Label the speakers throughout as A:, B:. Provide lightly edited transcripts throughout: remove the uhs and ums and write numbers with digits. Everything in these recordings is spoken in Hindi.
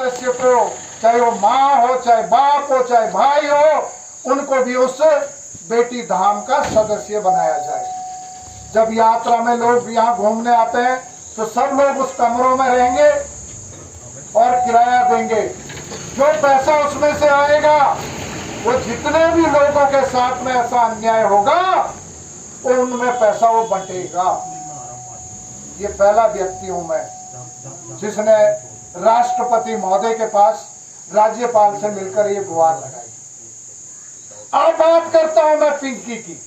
A: सदस्य को, चाहे वो माँ हो, चाहे बाप हो, चाहे भाई हो, उनको भी उस बेटी धाम का सदस्य बनाया जाए। जब यात्रा में लोग यहाँ घूमने आते हैं तो सब लोग उस कमरों में रहेंगे और किराया देंगे। जो पैसा उसमें से आएगा वो जितने भी लोगों के साथ में ऐसा अन्याय होगा उनमें पैसा वो बंटेगा। ये पहला व्यक्ति हूं मैं जिसने राष्ट्रपति महोदय के पास राज्यपाल से मिलकर ये गुहार लगाई। अब बात करता हूं मैं पिंकी की।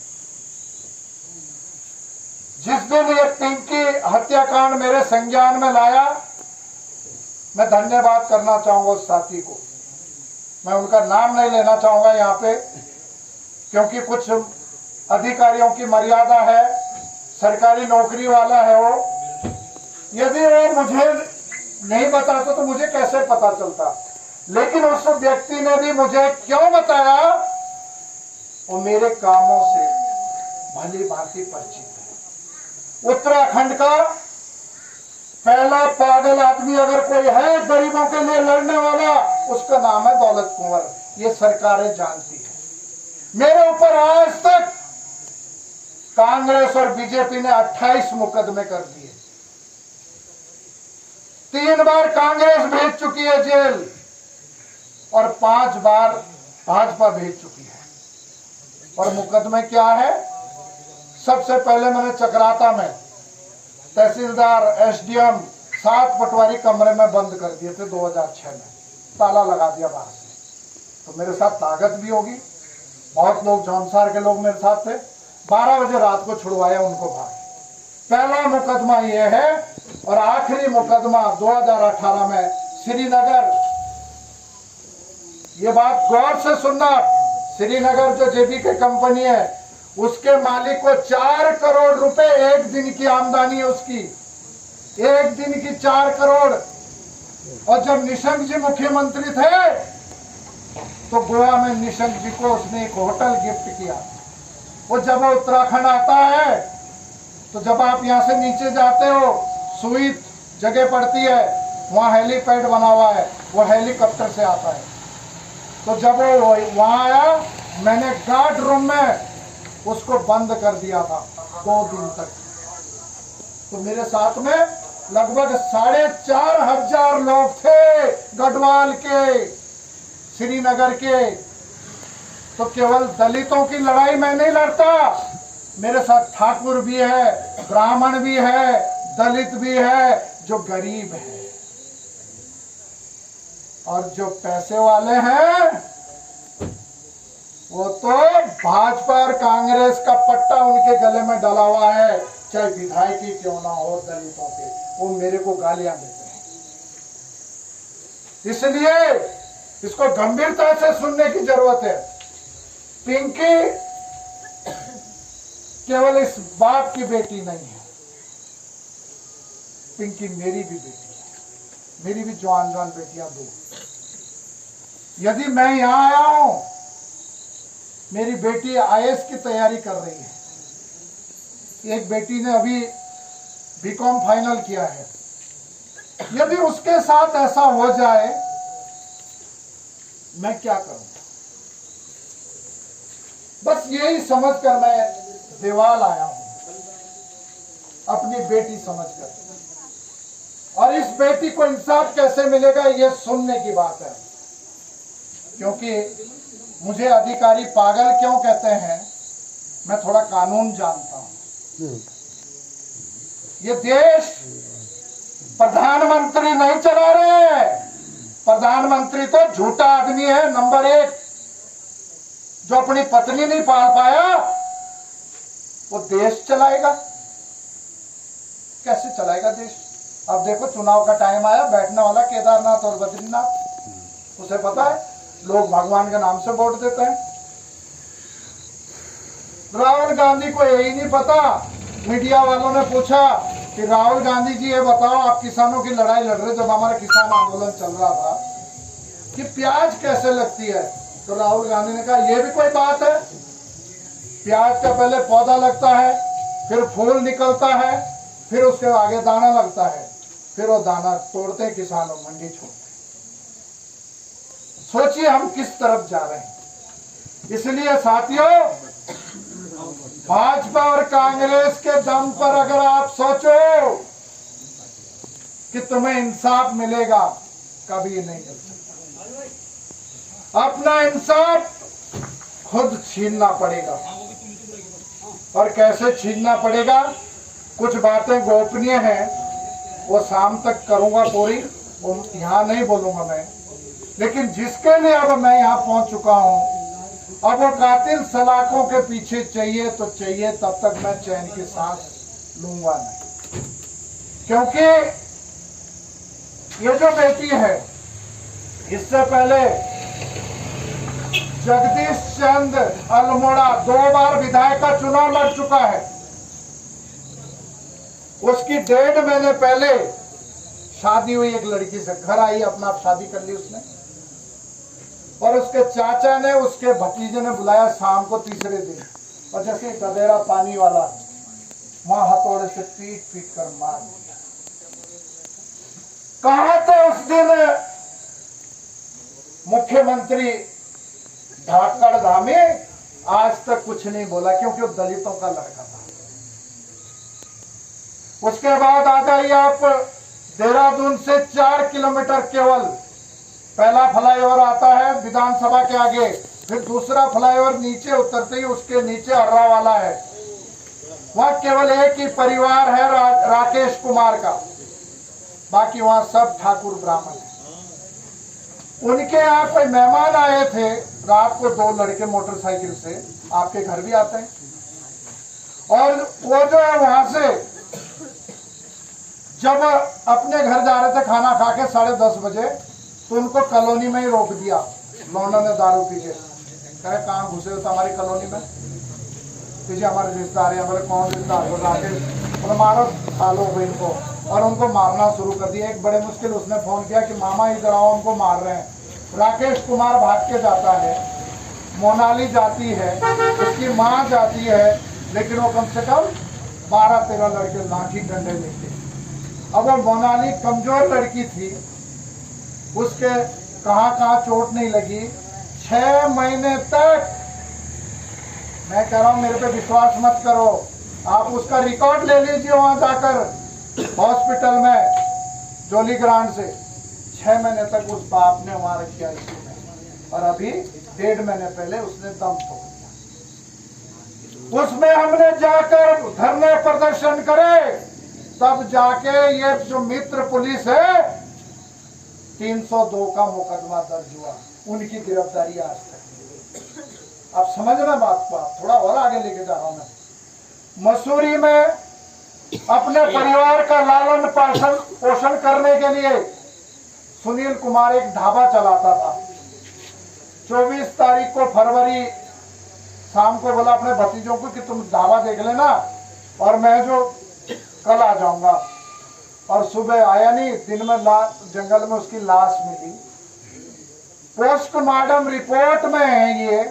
A: जिस दिन ये पिंकी हत्याकांड मेरे संज्ञान में लाया, मैं धन्यवाद करना चाहूंगा उस साथी को। मैं उनका नाम नहीं लेना चाहूंगा यहाँ पे, क्योंकि कुछ अधिकारियों की मर्यादा है, सरकारी नौकरी वाला है वो। यदि वो मुझे नहीं बताता तो मुझे कैसे पता चलता, लेकिन उस व्यक्ति ने भी मुझे क्यों बताया, वो मेरे कामों से भली भांति परिचित है। उत्तराखंड का पहला पागल आदमी अगर कोई है गरीबों के लिए लड़ने वाला, उसका नाम है दौलत कुंवर। ये सरकारें जानती है। मेरे ऊपर आज तक कांग्रेस और बीजेपी ने 28 मुकदमे कर दिए। 3 बार कांग्रेस भेज चुकी है जेल और 5 बार भाजपा भेज चुकी है। और मुकदमे क्या है? सबसे पहले मैंने चक्राता में तहसीलदार, एसडीएम 7 पटवारी कमरे में बंद कर दिए थे 2006 में, ताला लगा दिया बाहर से। तो मेरे साथ ताकत भी होगी, बहुत लोग जौनसार के लोग मेरे साथ थे। 12 बजे रात को छुड़वाया उनको बाहर। पहला मुकदमा ये है। और आखिरी मुकदमा 2018 में श्रीनगर। ये बात गौर से सुनना, श्रीनगर जो जेबीके कंपनी है उसके मालिक को 4 करोड़ रुपए एक दिन की आमदनी है उसकी, एक दिन की 4 करोड़। और जब निशंक जी मुख्यमंत्री थे तो गोवा में निशंक जी को उसने एक होटल गिफ्ट किया। वो जब उत्तराखंड आता है तो जब आप यहाँ से नीचे जाते हो, सुईत जगह पड़ती है, वहाँ हेलीपैड बना हुआ है, वो हेलीकॉप्टर से आता है। तो जब वो वहाँ आया, मैंने गार्ड रूम में उसको बंद कर दिया था 2 दिन तक। तो मेरे साथ में लगभग 4,500 लोग थे गढ़वाल के, श्रीनगर के। तो केवल दलितों की लड़ाई मैं नहीं लड़ता, मेरे साथ ठाकुर भी है, ब्राह्मण भी है, दलित भी है, जो गरीब है। और जो पैसे वाले हैं वो तो भाजपा और कांग्रेस का पट्टा उनके गले में डला हुआ है, चाहे विधायकी क्यों ना हो दलितों के, वो मेरे को गालियां देते हैं। इसलिए इसको गंभीरता से सुनने की जरूरत है। पिंकी केवल इस बाप की बेटी नहीं है, पिंकी मेरी भी बेटी है। मेरी भी जवान जवान बेटियां 2। यदि मैं यहां आया हूं, मेरी बेटी आईएएस की तैयारी कर रही है। एक बेटी ने अभी बीकॉम फाइनल किया है। यदि उसके साथ ऐसा हो जाए, मैं क्या करूं? बस यही समझकर मैं देवाल आया हूं, अपनी बेटी समझकर। और इस बेटी को इंसाफ कैसे मिलेगा, यह सुनने की बात है। क्योंकि मुझे अधिकारी पागल क्यों कहते हैं, मैं थोड़ा कानून जानता हूं। ये देश प्रधानमंत्री नहीं चला रहे हैं। प्रधानमंत्री तो झूठा आदमी है नंबर 1, जो अपनी पत्नी नहीं पाल पाया वो देश चलाएगा। कैसे चलाएगा देश? अब देखो चुनाव का टाइम आया, बैठने वाला केदारनाथ और बद्रीनाथ। उसे पता है लोग भगवान के नाम से वोट देते हैं। राहुल गांधी को यही नहीं पता। मीडिया वालों ने पूछा कि राहुल गांधी जी ये बताओ, आप किसानों की लड़ाई लड़ रहे, जब हमारा किसान आंदोलन चल रहा था, कि प्याज कैसे लगती है? तो राहुल गांधी ने कहा ये भी कोई बात है? प्याज का पहले पौधा लगता है, फिर फूल निकलता है, फिर उसके आगे दाना लगता है, फिर वो दाना तोड़ते किसान और मंडी छोड़ते। सोचिए हम किस तरफ जा रहे हैं। इसलिए साथियों, भाजपा और कांग्रेस के दम पर अगर आप सोचो कि तुम्हें इंसाफ मिलेगा, कभी नहीं मिल सकता। अपना इंसाफ खुद छीनना पड़ेगा। और कैसे छीनना पड़ेगा? कुछ बातें गोपनीय हैं, वो शाम तक करूंगा पूरी, वो यहाँ नहीं बोलूंगा मैं। लेकिन जिसके लिए अब मैं यहाँ पहुंच चुका हूँ, अब वो कातिल सलाखों के पीछे चाहिए तो चाहिए, तब तक मैं चैन की सांस लूंगा नहीं। क्योंकि ये जो बेटी है, इससे पहले जगदीश चंद्र अल्मोड़ा 2 बार विधायक का चुनाव लड़ चुका है। उसकी 1.5 महीने पहले शादी हुई एक लड़की से, घर आई, अपना आप शादी कर ली उसने। और उसके चाचा ने, उसके भतीजे ने बुलाया शाम को तीसरे दिन, और जैसे गधेड़ा पानी वाला मां हथौड़े से पीट पीट कर मार दिया। कहा था उस दिन मुख्यमंत्री धाकड़ धामी, आज तक कुछ नहीं बोला, क्योंकि वो दलितों का लड़का था। उसके बाद आ जाइए आप देहरादून से 4 किलोमीटर केवल पहला फ्लाईओवर आता है विधानसभा के आगे, फिर दूसरा फ्लाईओवर नीचे उतरते ही उसके नीचे अर्रा वाला है। वहां केवल एक ही परिवार है, राकेश कुमार का, बाकी वहां सब ठाकुर ब्राह्मण है। उनके यहाँ कोई मेहमान आए थे रात को, 2 लड़के मोटरसाइकिल से, आपके घर भी आते हैं। और वो जो है वहां से जब अपने घर जा रहे थे खाना खा के 10:30 बजे, तो उनको कॉलोनी में ही रोक दिया लौंडों ने दारू पी के। कहे कहाँ घुसे हो हमारी कॉलोनी में? पीछे हमारे रिश्तेदार है। बोले कौन रिश्तेदार? बोले राकेश। बोले मारो सालों को इनको, और उनको मारना शुरू कर दिया। एक बड़े मुश्किल उसने फोन किया कि मामा इधर आओ, उनको मार रहे हैं। राकेश कुमार भाग के जाता है, मोनाली जाती है, उसकी माँ जाती है, लेकिन वो कम से कम 12-13 लड़के लाठी डंडे लेके। अब वो मोनाली कमजोर लड़की थी, उसके कहाँ चोट नहीं लगी। 6 महीने तक, मैं कह रहा हूं मेरे पे विश्वास मत करो, आप उसका रिकॉर्ड ले लीजिए वहां जाकर हॉस्पिटल में जोली ग्रांड से। 6 महीने तक उस बाप ने वहां रखी आईसीयू में, और अभी 1.5 महीने पहले उसने दम तोड़ दिया। उसमें हमने जाकर धरने प्रदर्शन करे, तब जाके ये जो मित्र पुलिस है 302 का मुकदमा दर्ज हुआ, उनकी गिरफ्तारी आज तक। आप समझना बात को, आप थोड़ा और आगे लेके जा रहा हूं मैं। मसूरी में अपने परिवार का लालन पोषण करने के लिए सुनील कुमार एक ढाबा चलाता था। 24 तारीख को फरवरी शाम को बोला अपने भतीजों को कि तुम ढाबा देख लेना, और मैं जो कल आ जाऊंगा। और सुबह आया नहीं, दिन में जंगल में उसकी लाश मिली। पोस्टमार्टम रिपोर्ट में है ये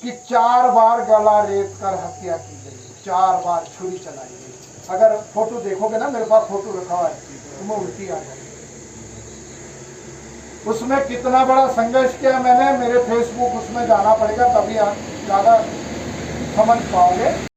A: कि 4 बार गला रेत कर हत्या की गई, 4 बार छुरी चलाई गई। अगर फोटो देखोगे ना, मेरे पास फोटो रखा है, तुम्हें उल्टी आ जाएगी। उसमें कितना बड़ा संघर्ष किया मैंने, मेरे फेसबुक उसमें जाना पड़ेगा, तभी आप ज्यादा समझ पाओगे।